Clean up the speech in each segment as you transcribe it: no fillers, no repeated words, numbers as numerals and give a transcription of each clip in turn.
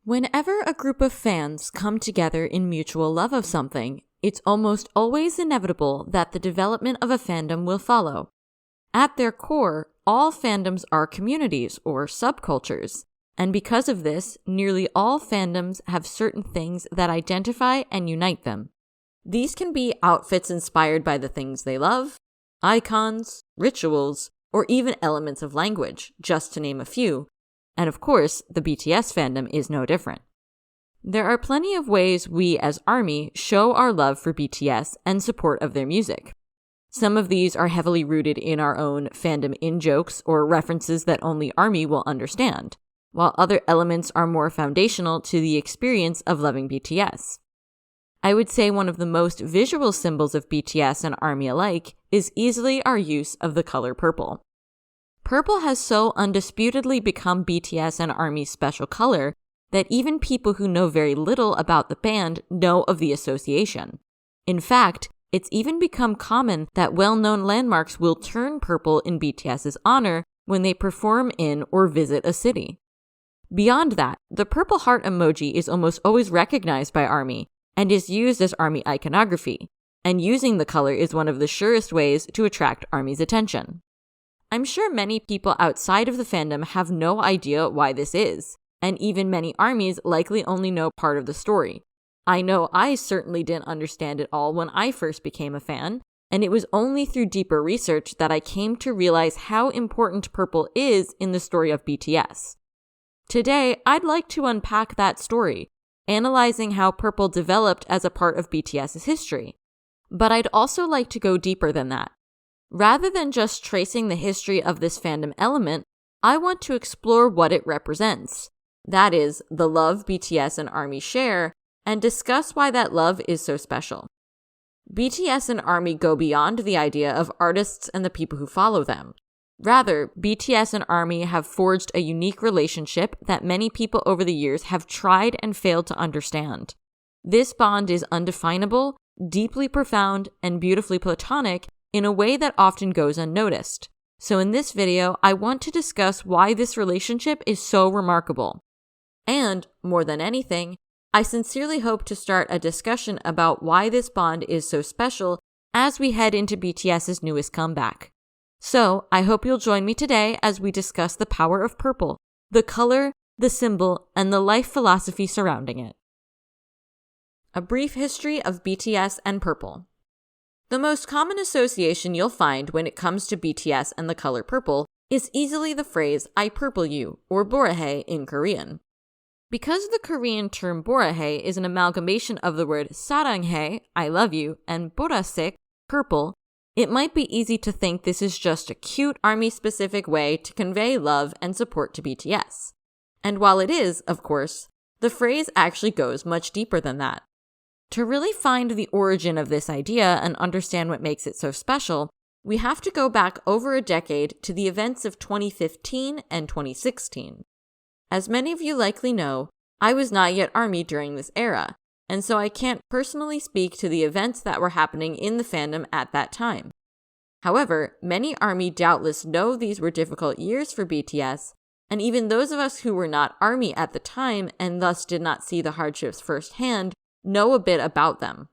Whenever a group of fans come together in mutual love of something, it's almost always inevitable that the development of a fandom will follow. At their core, all fandoms are communities or subcultures, and because of this, nearly all fandoms have certain things that identify and unite them. These can be outfits inspired by the things they love, icons, rituals, or even elements of language, just to name a few. And of course, the BTS fandom is no different. There are plenty of ways we as ARMY show our love for BTS and support of their music. Some of these are heavily rooted in our own fandom in-jokes or references that only ARMY will understand, while other elements are more foundational to the experience of loving BTS. I would say one of the most visual symbols of BTS and ARMY alike is easily our use of the color purple. Purple has so undisputedly become BTS and ARMY's special color that even people who know very little about the band know of the association. In fact, it's even become common that well-known landmarks will turn purple in BTS's honor when they perform in or visit a city. Beyond that, the purple heart emoji is almost always recognized by ARMY and is used as ARMY iconography, and using the color is one of the surest ways to attract ARMY's attention. I'm sure many people outside of the fandom have no idea why this is, and even many ARMYs likely only know part of the story. I know I certainly didn't understand it all when I first became a fan, and it was only through deeper research that I came to realize how important purple is in the story of BTS. Today, I'd like to unpack that story, analyzing how purple developed as a part of BTS's history. But I'd also like to go deeper than that. Rather than just tracing the history of this fandom element, I want to explore what it represents. That is, the love BTS and ARMY share, and discuss why that love is so special. BTS and ARMY go beyond the idea of artists and the people who follow them. Rather, BTS and ARMY have forged a unique relationship that many people over the years have tried and failed to understand. This bond is undefinable, deeply profound, and beautifully platonic in a way that often goes unnoticed. So in this video, I want to discuss why this relationship is so remarkable. And, more than anything, I sincerely hope to start a discussion about why this bond is so special as we head into BTS's newest comeback. So, I hope you'll join me today as we discuss the power of purple, the color, the symbol, and the life philosophy surrounding it. A brief history of BTS and purple. The most common association you'll find when it comes to BTS and the color purple is easily the phrase "I purple you," or Borahae in Korean. Because the Korean term Borahae is an amalgamation of the word saranghae, I love you, and bora색, purple, it might be easy to think this is just a cute ARMY-specific way to convey love and support to BTS. And while it is, of course, the phrase actually goes much deeper than that. To really find the origin of this idea and understand what makes it so special, we have to go back over a decade to the events of 2015 and 2016. As many of you likely know, I was not yet ARMY during this era, and so I can't personally speak to the events that were happening in the fandom at that time. However, many ARMY doubtless know these were difficult years for BTS, and even those of us who were not ARMY at the time and thus did not see the hardships firsthand know a bit about them.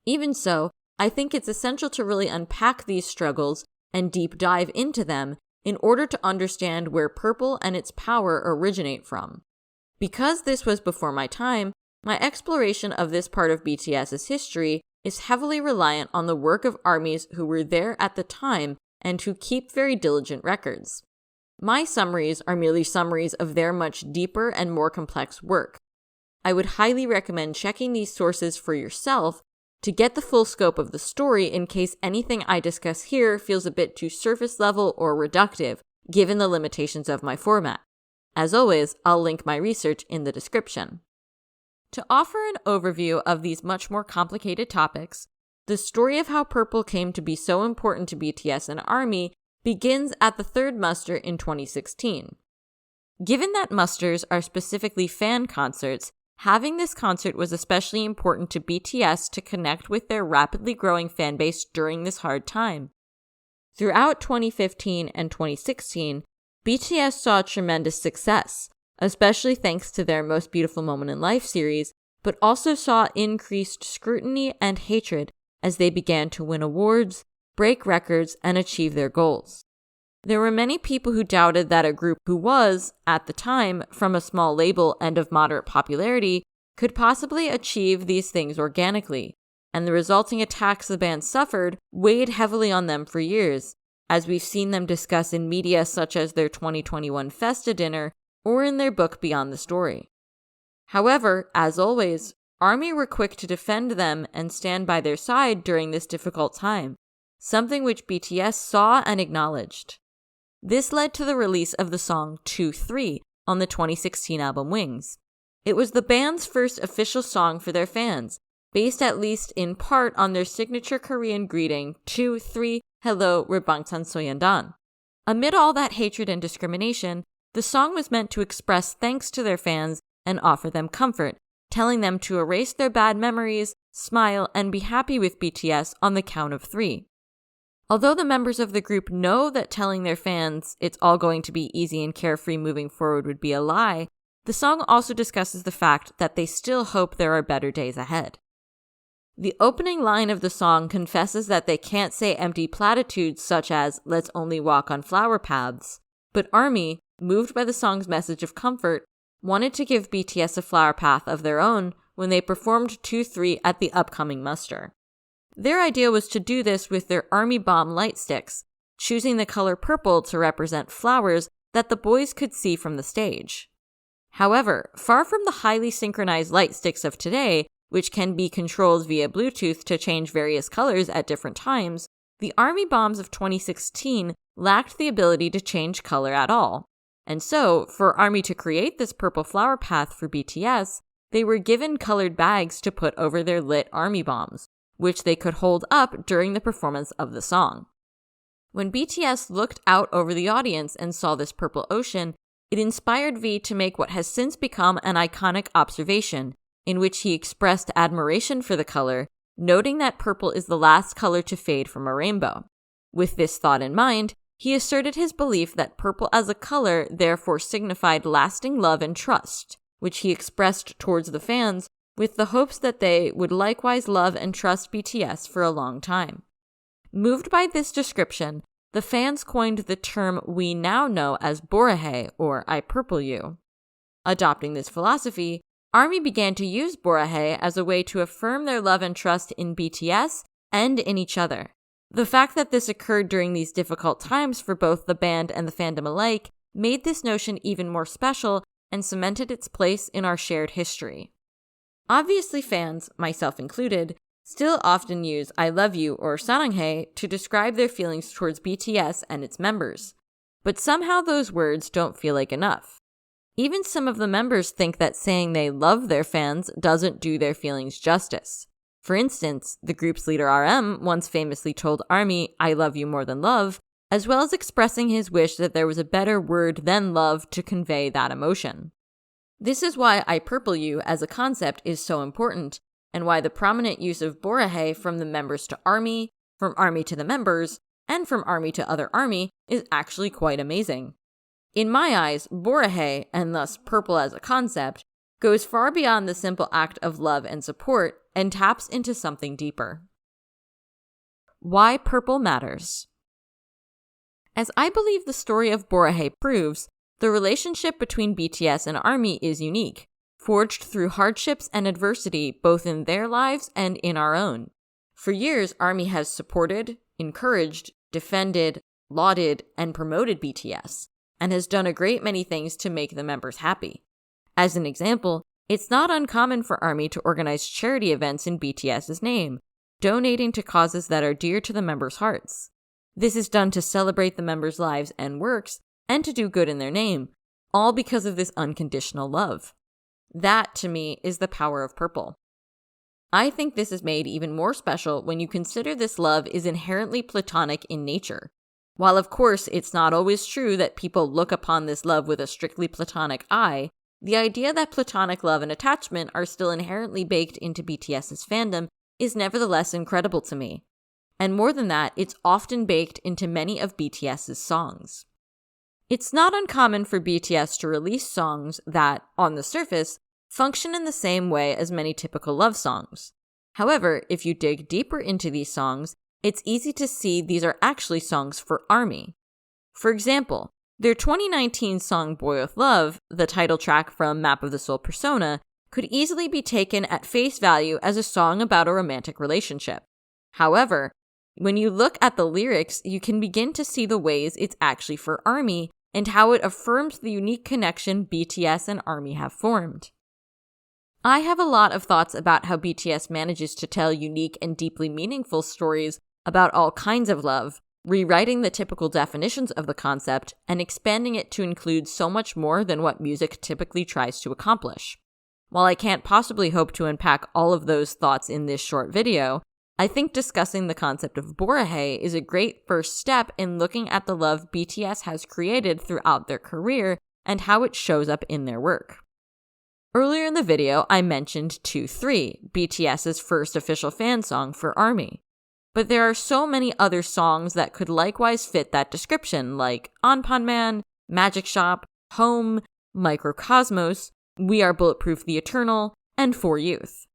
Even so, I think it's essential to really unpack these struggles and deep dive into them in order to understand where purple and its power originate from. Because this was before my time, my exploration of this part of BTS's history is heavily reliant on the work of ARMYs who were there at the time and who keep very diligent records. My summaries are merely summaries of their much deeper and more complex work. I would highly recommend checking these sources for yourself to get the full scope of the story in case anything I discuss here feels a bit too surface level or reductive, given the limitations of my format. As always, I'll link my research in the description. To offer an overview of these much more complicated topics, the story of how purple came to be so important to BTS and ARMY begins at the third muster in 2016. Given that musters are specifically fan concerts, having this concert was especially important to BTS to connect with their rapidly growing fanbase during this hard time. Throughout 2015 and 2016, BTS saw tremendous success, especially thanks to their Most Beautiful Moment in Life series, but also saw increased scrutiny and hatred as they began to win awards, break records, and achieve their goals. There were many people who doubted that a group who was, at the time, from a small label and of moderate popularity could possibly achieve these things organically, and the resulting attacks the band suffered weighed heavily on them for years, as we've seen them discuss in media such as their 2021 Festa dinner or in their book Beyond the Story. However, as always, ARMY were quick to defend them and stand by their side during this difficult time, something which BTS saw and acknowledged. This led to the release of the song 2-3 on the 2016 album Wings. It was the band's first official song for their fans, based at least in part on their signature Korean greeting 2-3 Hello, we're Bangtan Soyeondan. Amid all that hatred and discrimination, the song was meant to express thanks to their fans and offer them comfort, telling them to erase their bad memories, smile, and be happy with BTS on the count of 3. Although the members of the group know that telling their fans it's all going to be easy and carefree moving forward would be a lie, the song also discusses the fact that they still hope there are better days ahead. The opening line of the song confesses that they can't say empty platitudes such as, "let's only walk on flower paths," but ARMY, moved by the song's message of comfort, wanted to give BTS a flower path of their own when they performed 2-3 at the upcoming muster. Their idea was to do this with their ARMY Bomb light sticks, choosing the color purple to represent flowers that the boys could see from the stage. However, far from the highly synchronized light sticks of today, which can be controlled via Bluetooth to change various colors at different times, the ARMY Bombs of 2016 lacked the ability to change color at all. And so, for ARMY to create this purple flower path for BTS, they were given colored bags to put over their lit ARMY Bombs, which they could hold up during the performance of the song. When BTS looked out over the audience and saw this purple ocean, it inspired V to make what has since become an iconic observation, in which he expressed admiration for the color, noting that purple is the last color to fade from a rainbow. With this thought in mind, he asserted his belief that purple as a color therefore signified lasting love and trust, which he expressed towards the fans with the hopes that they would likewise love and trust BTS for a long time. Moved by this description, the fans coined the term we now know as Borahae, or I purple you. Adopting this philosophy, ARMY began to use Borahae as a way to affirm their love and trust in BTS and in each other. The fact that this occurred during these difficult times for both the band and the fandom alike made this notion even more special and cemented its place in our shared history. Obviously, fans, myself included, still often use I love you or saranghae to describe their feelings towards BTS and its members, but somehow those words don't feel like enough. Even some of the members think that saying they love their fans doesn't do their feelings justice. For instance, the group's leader RM once famously told ARMY, "I love you more than love," as well as expressing his wish that there was a better word than love to convey that emotion. This is why I purple you as a concept is so important, and why the prominent use of Borahae from the members to ARMY, from ARMY to the members, and from ARMY to other ARMY is actually quite amazing. In my eyes, Borahae, and thus purple as a concept, goes far beyond the simple act of love and support and taps into something deeper. Why purple matters. As I believe the story of Borahae proves, the relationship between BTS and ARMY is unique, forged through hardships and adversity both in their lives and in our own. For years, ARMY has supported, encouraged, defended, lauded, and promoted BTS, and has done a great many things to make the members happy. As an example, it's not uncommon for ARMY to organize charity events in BTS's name, donating to causes that are dear to the members' hearts. This is done to celebrate the members' lives and works, and to do good in their name, all because of this unconditional love. That, to me, is the power of purple. I think this is made even more special when you consider this love is inherently platonic in nature. While of course it's not always true that people look upon this love with a strictly platonic eye, the idea that platonic love and attachment are still inherently baked into BTS's fandom is nevertheless incredible to me. And more than that, it's often baked into many of BTS's songs. It's not uncommon for BTS to release songs that, on the surface, function in the same way as many typical love songs. However, if you dig deeper into these songs, it's easy to see these are actually songs for ARMY. For example, their 2019 song Boy With Love, the title track from Map of the Soul Persona, could easily be taken at face value as a song about a romantic relationship. However, when you look at the lyrics, you can begin to see the ways it's actually for ARMY and how it affirms the unique connection BTS and ARMY have formed. I have a lot of thoughts about how BTS manages to tell unique and deeply meaningful stories about all kinds of love, rewriting the typical definitions of the concept and expanding it to include so much more than what music typically tries to accomplish. While I can't possibly hope to unpack all of those thoughts in this short video, I think discussing the concept of Borahae is a great first step in looking at the love BTS has created throughout their career and how it shows up in their work. Earlier in the video, I mentioned 2-3, BTS's first official fan song for ARMY. But there are so many other songs that could likewise fit that description, like Onpan Man, Magic Shop, Home, Microcosmos, We Are Bulletproof the Eternal, and For Youth.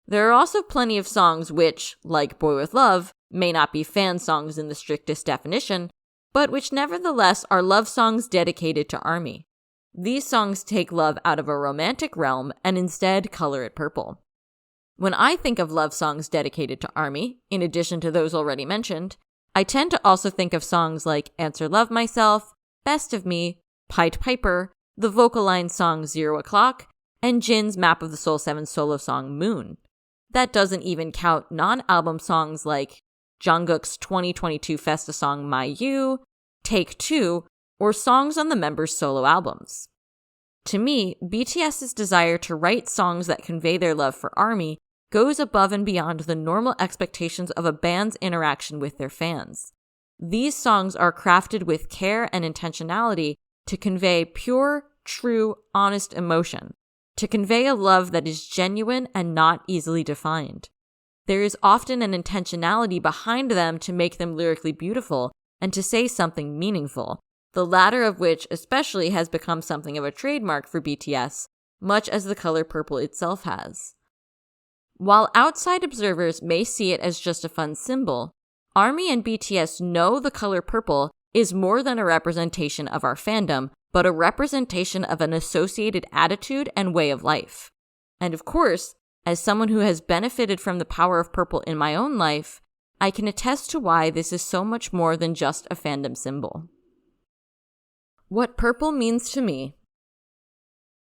There are also plenty of songs which, like Boy With Love, may not be fan songs in the strictest definition, but which nevertheless are love songs dedicated to ARMY. These songs take love out of a romantic realm and instead color it purple. When I think of love songs dedicated to ARMY, in addition to those already mentioned, I tend to also think of songs like Answer Love Myself, Best of Me, Pied Piper, the vocal line song 0 O'Clock, and Jin's Map of the Soul 7 solo song Moon. That doesn't even count non-album songs like Jungkook's 2022 Festa song My You, Take Two, or songs on the members' solo albums. To me, BTS's desire to write songs that convey their love for ARMY goes above and beyond the normal expectations of a band's interaction with their fans. These songs are crafted with care and intentionality to convey pure, true, honest emotion, to convey a love that is genuine and not easily defined. There is often an intentionality behind them to make them lyrically beautiful and to say something meaningful, the latter of which especially has become something of a trademark for BTS, much as the color purple itself has. While outside observers may see it as just a fun symbol, ARMY and BTS know the color purple is more than a representation of our fandom, but a representation of an associated attitude and way of life. And of course, as someone who has benefited from the power of purple in my own life, I can attest to why this is so much more than just a fandom symbol. What purple means to me.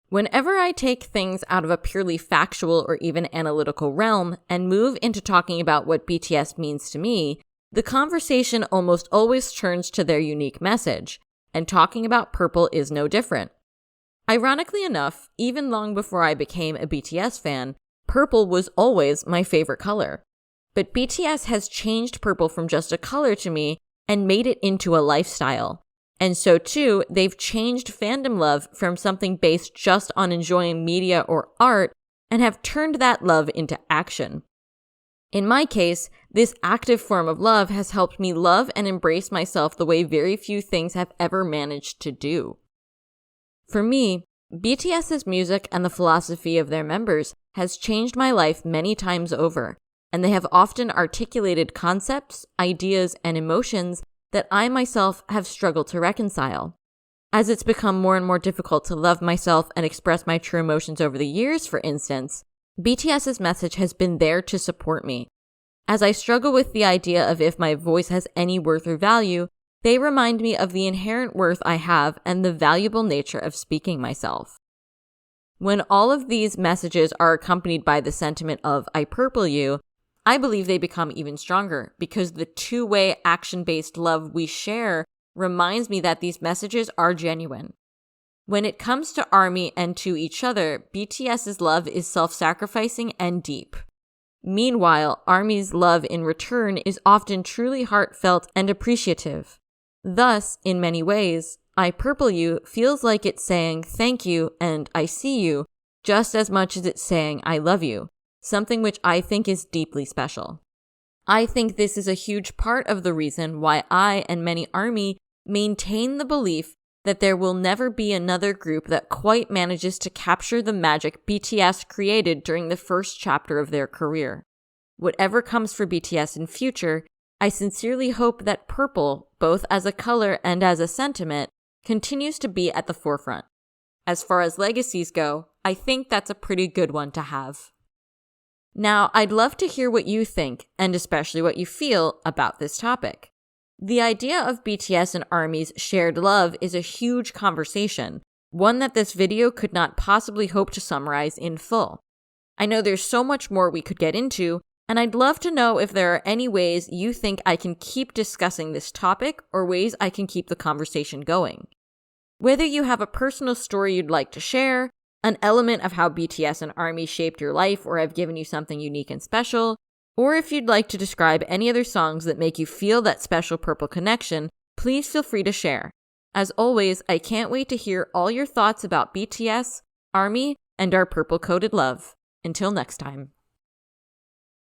Whenever I take things out of a purely factual or even analytical realm and move into talking about what BTS means to me, the conversation almost always turns to their unique message, and talking about purple is no different. Ironically enough, even long before I became a BTS fan, purple was always my favorite color. But BTS has changed purple from just a color to me and made it into a lifestyle. And so too, they've changed fandom love from something based just on enjoying media or art and have turned that love into action. In my case, this active form of love has helped me love and embrace myself the way very few things have ever managed to do. For me, BTS's music and the philosophy of their members has changed my life many times over, and they have often articulated concepts, ideas, and emotions that I myself have struggled to reconcile. As it's become more and more difficult to love myself and express my true emotions over the years, for instance, BTS's message has been there to support me. As I struggle with the idea of if my voice has any worth or value, they remind me of the inherent worth I have and the valuable nature of speaking myself. When all of these messages are accompanied by the sentiment of I purple you, I believe they become even stronger because the two-way action-based love we share reminds me that these messages are genuine. When it comes to ARMY and to each other, BTS's love is self-sacrificing and deep. Meanwhile, ARMY's love in return is often truly heartfelt and appreciative. Thus, in many ways, I Purple You feels like it's saying thank you and I see you just as much as it's saying I love you, something which I think is deeply special. I think this is a huge part of the reason why I and many ARMY maintain the belief that there will never be another group that quite manages to capture the magic BTS created during the first chapter of their career. Whatever comes for BTS in future, I sincerely hope that purple, both as a color and as a sentiment, continues to be at the forefront. As far as legacies go, I think that's a pretty good one to have. Now, I'd love to hear what you think, and especially what you feel about this topic. The idea of BTS and ARMY's shared love is a huge conversation, one that this video could not possibly hope to summarize in full. I know there's so much more we could get into, and I'd love to know if there are any ways you think I can keep discussing this topic or ways I can keep the conversation going. Whether you have a personal story you'd like to share, an element of how BTS and ARMY shaped your life or have given you something unique and special, or if you'd like to describe any other songs that make you feel that special purple connection, please feel free to share. As always, I can't wait to hear all your thoughts about BTS, ARMY, and our purple-coated love. Until next time.